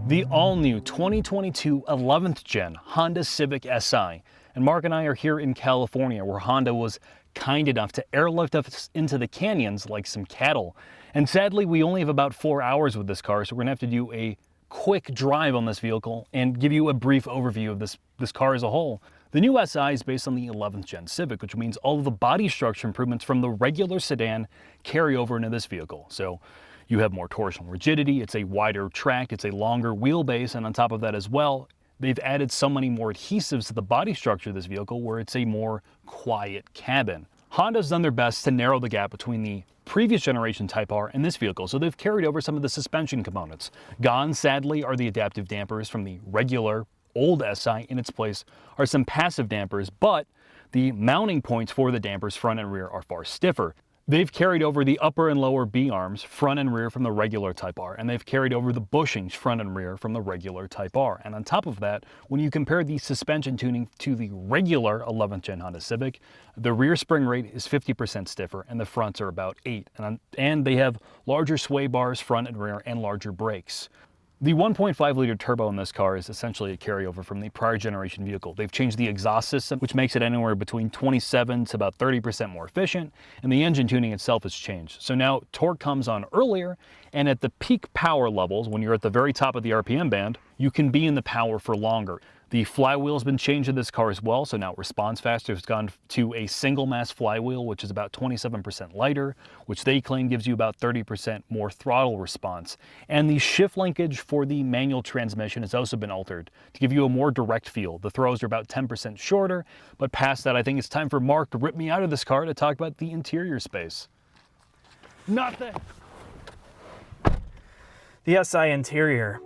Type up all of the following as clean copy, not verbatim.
The all-new 2022 11th gen Honda Civic Si. And Mark and I are here in California, where Honda was kind enough to airlift us into the canyons like some cattle. And sadly, we only have about 4 hours with this car, so we're gonna have to do a quick drive on this vehicle and give you a brief overview of this car as a whole. The new Si is based on the 11th gen Civic, which means all of the body structure improvements from the regular sedan carry over into this vehicle. So you have more torsional rigidity, it's a wider track, it's a longer wheelbase, and on top of that as well, they've added so many more adhesives to the body structure of this vehicle where it's a more quiet cabin. Honda's done their best to narrow the gap between the previous generation Type R and this vehicle, so they've carried over some of the suspension components. Gone, sadly, are the adaptive dampers from the regular old Si. In its place are some passive dampers, but the mounting points for the dampers front and rear are far stiffer. They've carried over the upper and lower B-arms front and rear from the regular Type R, and they've carried over the bushings front and rear from the regular Type R. And on top of that, when you compare the suspension tuning to the regular 11th gen Honda Civic, the rear spring rate is 50% stiffer and the fronts are about 8. And they have larger sway bars front and rear and larger brakes. The 1.5 liter turbo in this car is essentially a carryover from the prior generation vehicle. They've changed the exhaust system, which makes it anywhere between 27 to about 30% more efficient, and the engine tuning itself has changed. So now torque comes on earlier, and at the peak power levels, when you're at the very top of the RPM band, you can be in the power for longer. The flywheel's been changed in this car as well, so now it responds faster. It's gone to a single mass flywheel, which is about 27% lighter, which they claim gives you about 30% more throttle response. And the shift linkage for the manual transmission has also been altered to give you a more direct feel. The throws are about 10% shorter, but past that, I think it's time for Mark to rip me out of this car to talk about the interior space. Nothing! The Si interior.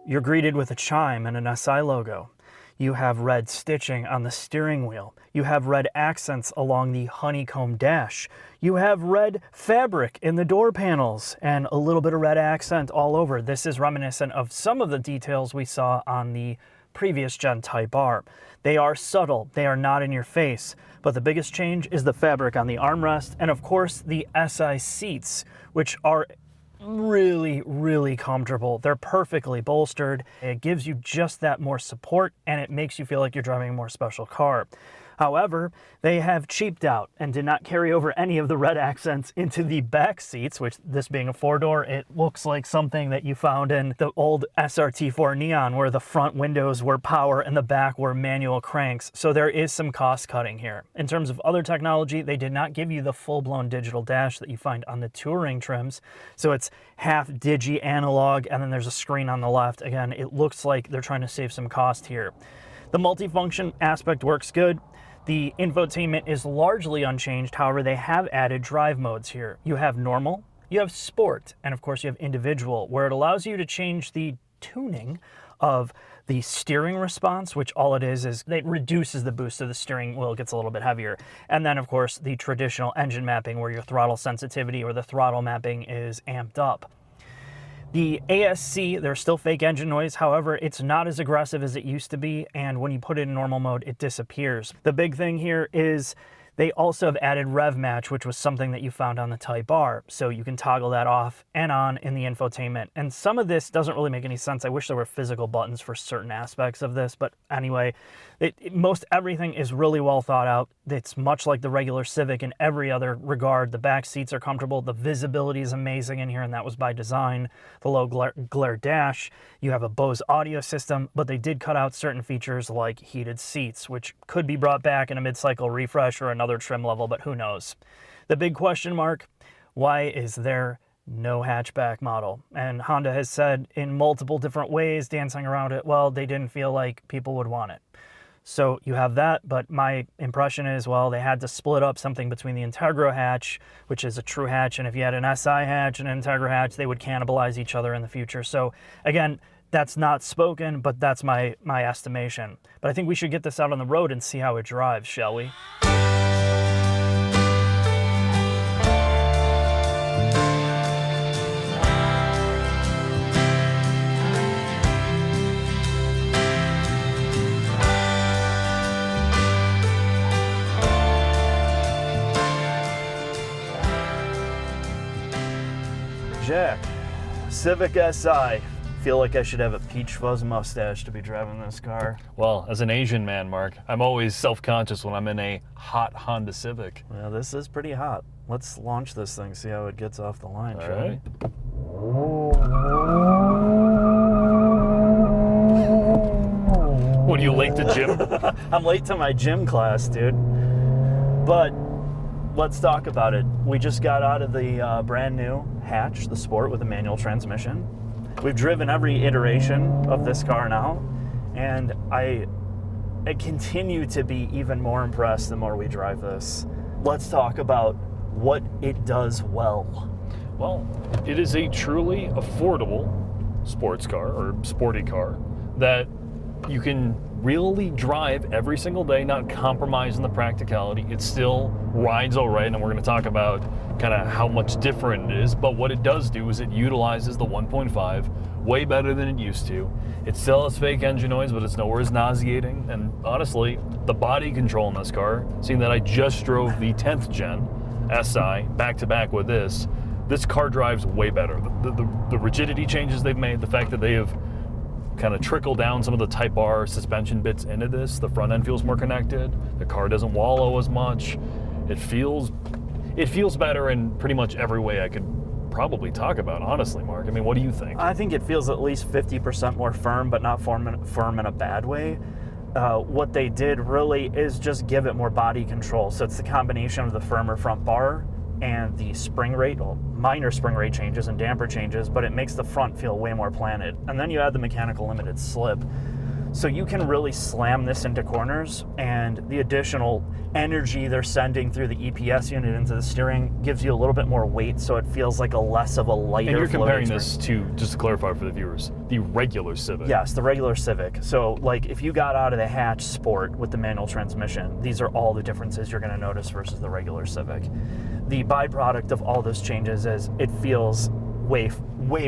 You're greeted with a chime and an Si logo. You have red stitching on the steering wheel. You have red accents along the honeycomb dash. You have red fabric in the door panels and a little bit of red accent all over. This is reminiscent of some of the details we saw on the previous gen Type R. They are subtle, they are not in your face, but the biggest change is the fabric on the armrest and of course the Si seats, which are really comfortable. They're perfectly bolstered. It gives you just that more support and it makes you feel like you're driving a more special car. However, they have cheaped out and did not carry over any of the red accents into the back seats, which this being a 4-door, it looks like something that you found in the old SRT4 Neon where the front windows were power and the back were manual cranks. So there is some cost cutting here. In terms of other technology, they did not give you the full-blown digital dash that you find on the Touring trims. So it's half digi analog and then there's a screen on the left. Again, it looks like they're trying to save some cost here. The multifunction aspect works good. The infotainment is largely unchanged, however, they have added drive modes here. You have normal, you have sport, and of course you have individual, where it allows you to change the tuning of the steering response, which all it is it reduces the boost of the steering wheel, gets a little bit heavier. And then of course the traditional engine mapping where your throttle sensitivity or the throttle mapping is amped up. The ASC, there's still fake engine noise, however, it's not as aggressive as it used to be, and when you put it in normal mode, it disappears. The big thing here is they also have added Rev Match, which was something that you found on the Type R, so you can toggle that off and on in the infotainment. And some of this doesn't really make any sense. I wish there were physical buttons for certain aspects of this, but anyway, most everything is really well thought out. It's much like the regular Civic in every other regard. The back seats are comfortable. The visibility is amazing in here, and that was by design. The low glare dash. You have a Bose audio system, but they did cut out certain features like heated seats, which could be brought back in a mid-cycle refresh or another trim level, but who knows. The big question mark, why is there no hatchback model? And Honda has said in multiple different ways, dancing around it, well, they didn't feel like people would want it. So you have that, but my impression is, well, they had to split up something between the Integra hatch, which is a true hatch, and if you had an Si hatch and an Integra hatch, they would cannibalize each other in the future. So again, that's not spoken, but that's my estimation. But I think we should get this out on the road and see how it drives, shall we? Jack, Civic Si, feel like I should have a peach fuzz mustache to be driving this car. Well, as an Asian man, Mark, I'm always self-conscious when I'm in a hot Honda Civic. Well, this is pretty hot. Let's launch this thing, see how it gets off the line, shall we? What, are you late to gym? I'm late to my gym class, dude. But let's talk about it. We just got out of the brand new hatch, the Sport with a manual transmission. We've driven every iteration of this car now, and I continue to be even more impressed the more we drive this. Let's talk about what it does well. Well, it is a truly affordable sports car or sporty car that you can really drive every single day, not compromising the practicality. It still rides all right, and we're going to talk about kind of how much different it is, but what it does do is it utilizes the 1.5 way better than it used to. It still has fake engine noise, but it's nowhere as nauseating, and honestly, the body control in this car, seeing that I just drove the 10th gen Si back-to-back with this car drives way better. The rigidity changes they've made, the fact that they have kind of trickled down some of the Type R suspension bits into this, the front end feels more connected, the car doesn't wallow as much, it feels better in pretty much every way I could probably talk about, honestly, Mark. I mean, what do you think? I think it feels at least 50% more firm, but not firm in a bad way. What they did really is just give it more body control. So it's the combination of the firmer front bar and the spring rate, well, minor spring rate changes and damper changes, but it makes the front feel way more planted. And then you add the mechanical limited slip. So you can really slam this into corners, and the additional energy they're sending through the EPS unit into the steering gives you a little bit more weight, so it feels like a less of a lighter. And you're comparing this to, just to clarify for the viewers, the regular Civic. Yes, the regular Civic. So like if you got out of the hatch Sport with the manual transmission, these are all the differences you're going to notice versus the regular Civic. The byproduct of all those changes is it feels way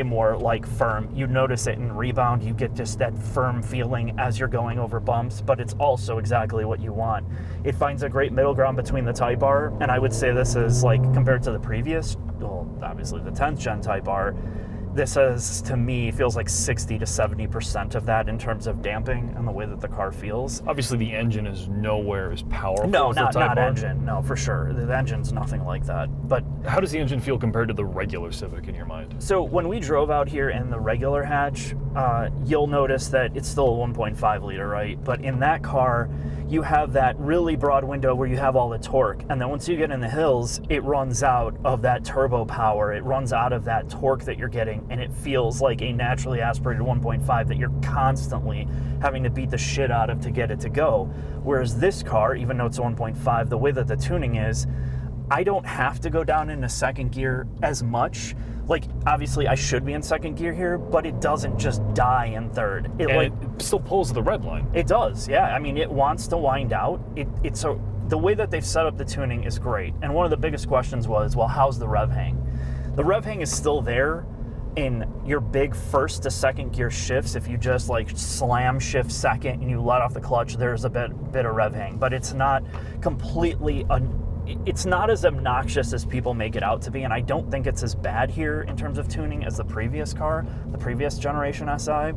more like firm. You notice it in rebound, you get just that firm feeling as you're going over bumps, but it's also exactly what you want. It finds a great middle ground between the Type R, and I would say this is like, compared to the previous, well, obviously the 10th gen Type R, this is, to me, feels like 60 to 70% of that in terms of damping and the way that the car feels. Obviously, the engine is nowhere as powerful No, as the not Type R. engine. No, for sure. The engine's nothing like that. But how does the engine feel compared to the regular Civic in your mind? so when we drove out here in the regular hatch, you'll notice that it's still a 1.5 liter, right? But in that car, you have that really broad window where you have all the torque. And then once you get in the hills, it runs out of that turbo power. It runs out of that torque that you're getting, and it feels like a naturally aspirated 1.5 that you're constantly having to beat the shit out of to get it to go. Whereas this car, even though it's a 1.5, the way that the tuning is, I don't have to go down into second gear as much. Like, obviously I should be in second gear here, but it doesn't just die in third. It still pulls the red line. It does, yeah. I mean, it wants to wind out. The way that they've set up the tuning is great. And one of the biggest questions was, well, how's the rev hang? The rev hang is still there in your big first to second gear shifts. If you just like slam shift second and you let off the clutch, there's a bit of rev hang, but it's not completely it's not as obnoxious as people make it out to be, and I don't think it's as bad here in terms of tuning as the previous car, the previous generation Si.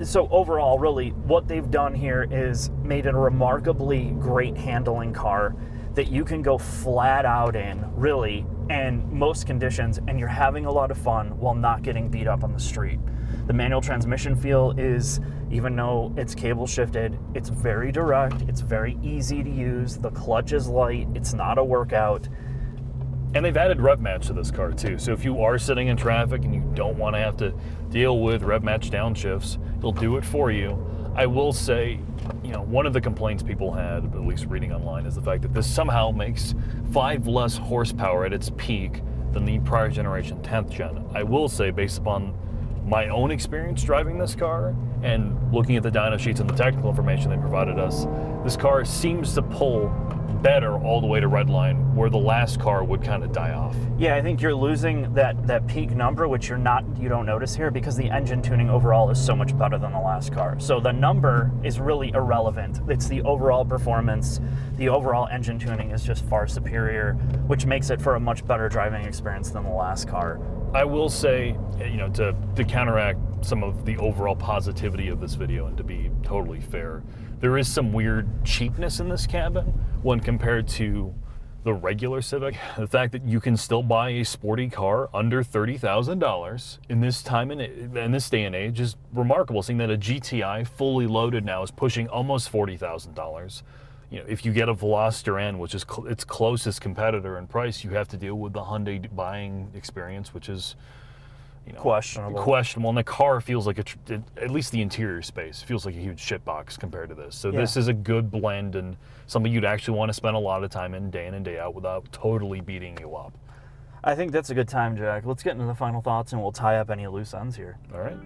So overall, really, what they've done here is made it a remarkably great handling car that you can go flat out in, really, and most conditions, and you're having a lot of fun while not getting beat up on the street. The manual transmission feel is, even though it's cable shifted, it's very direct, it's very easy to use, the clutch is light, it's not a workout. And they've added rev match to this car too. So if you are sitting in traffic and you don't want to have to deal with rev match downshifts, it'll do it for you. I will say, one of the complaints people had, at least reading online, is the fact that this somehow makes 5 less horsepower at its peak than the prior generation 10th gen. I will say, based upon my own experience driving this car and looking at the dyno sheets and the technical information they provided us, this car seems to pull better all the way to redline, where the last car would kind of die off. Yeah, I think you're losing that peak number, which you don't notice here, because the engine tuning overall is so much better than the last car. So the number is really irrelevant. It's the overall performance. The overall engine tuning is just far superior, which makes it for a much better driving experience than the last car. I will say, to counteract some of the overall positivity of this video, and to be totally fair, there is some weird cheapness in this cabin when compared to the regular Civic. The fact that you can still buy a sporty car under $30,000 in this time and in this day and age is remarkable, seeing that a GTI fully loaded now is pushing almost $40,000. You know, if you get a Veloster N, which is its closest competitor in price, you have to deal with the Hyundai buying experience, which is, you know, questionable. And the car feels like at least the interior space feels like a huge shitbox compared to this. So this is a good blend and something you'd actually want to spend a lot of time in and day out without totally beating you up. I think that's a good time, Jack. Let's get into the final thoughts and we'll tie up any loose ends here. All right.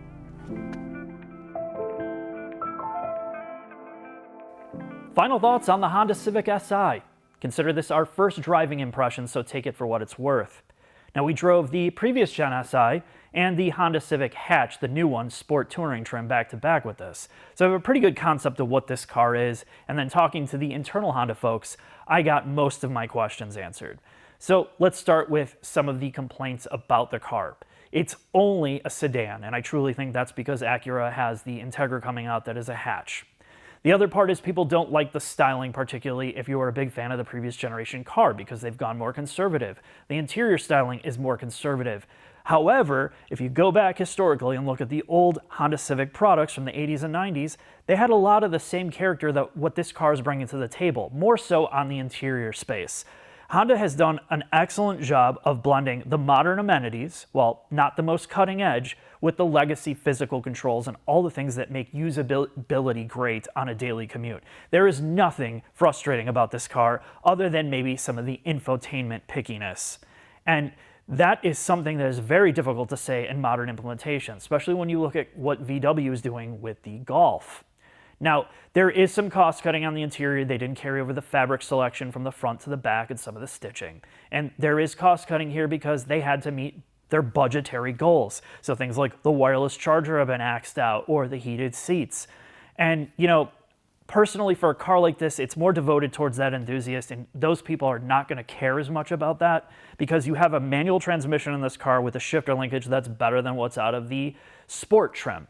Final thoughts on the Honda Civic Si. Consider this our first driving impression, so take it for what it's worth. Now, we drove the previous Gen Si and the Honda Civic Hatch, the new one, Sport Touring trim, back to back with this. So I have a pretty good concept of what this car is, and then talking to the internal Honda folks, I got most of my questions answered. So let's start with some of the complaints about the car. It's only a sedan, and I truly think that's because Acura has the Integra coming out that is a hatch. The other part is people don't like the styling, particularly if you are a big fan of the previous generation car, because they've gone more conservative. The interior styling is more conservative. However, if you go back historically and look at the old Honda Civic products from the 80s and 90s, they had a lot of the same character that what this car is bringing to the table, more so on the interior space. Honda has done an excellent job of blending the modern amenities, while not the most cutting edge, with the legacy physical controls and all the things that make usability great on a daily commute. There is nothing frustrating about this car other than maybe some of the infotainment pickiness. And that is something that is very difficult to say in modern implementation, especially when you look at what VW is doing with the Golf. Now, there is some cost cutting on the interior. They didn't carry over the fabric selection from the front to the back and some of the stitching. And there is cost cutting here because they had to meet their budgetary goals. So things like the wireless charger have been axed out, or the heated seats. And, you know, personally for a car like this, it's more devoted towards that enthusiast, and those people are not going to care as much about that because you have a manual transmission in this car with a shifter linkage that's better than what's out of the Sport trim.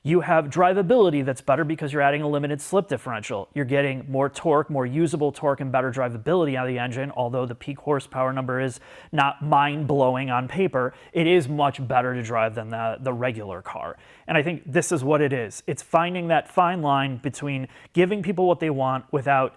You have drivability that's better because you're adding a limited slip differential. You're getting more torque, more usable torque, and better drivability out of the engine. Although the peak horsepower number is not mind-blowing on paper, it is much better to drive than the regular car. And I think this is what it is. It's finding that fine line between giving people what they want without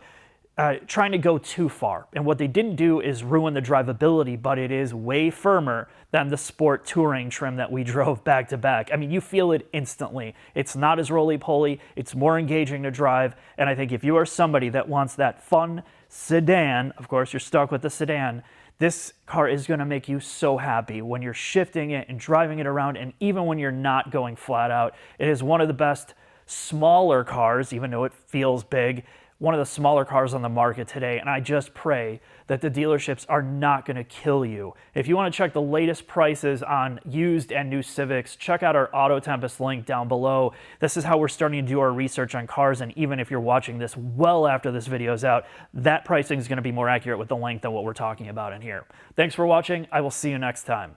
trying to go too far. And what they didn't do is ruin the drivability, but it is way firmer than the Sport Touring trim that we drove back to back. I mean, you feel it instantly. It's not as roly-poly, it's more engaging to drive, and I think if you are somebody that wants that fun sedan, of course you're stuck with the sedan, this car is going to make you so happy when you're shifting it and driving it around, and even when you're not going flat out. It is one of the best smaller cars, even though it feels big, one of the smaller cars on the market today, and I just pray that the dealerships are not going to kill you. If you want to check the latest prices on used and new Civics, check out our Autotempest link down below. This is how we're starting to do our research on cars, and even if you're watching this well after this video is out, that pricing is going to be more accurate with the link than what we're talking about in here. Thanks for watching. I will see you next time.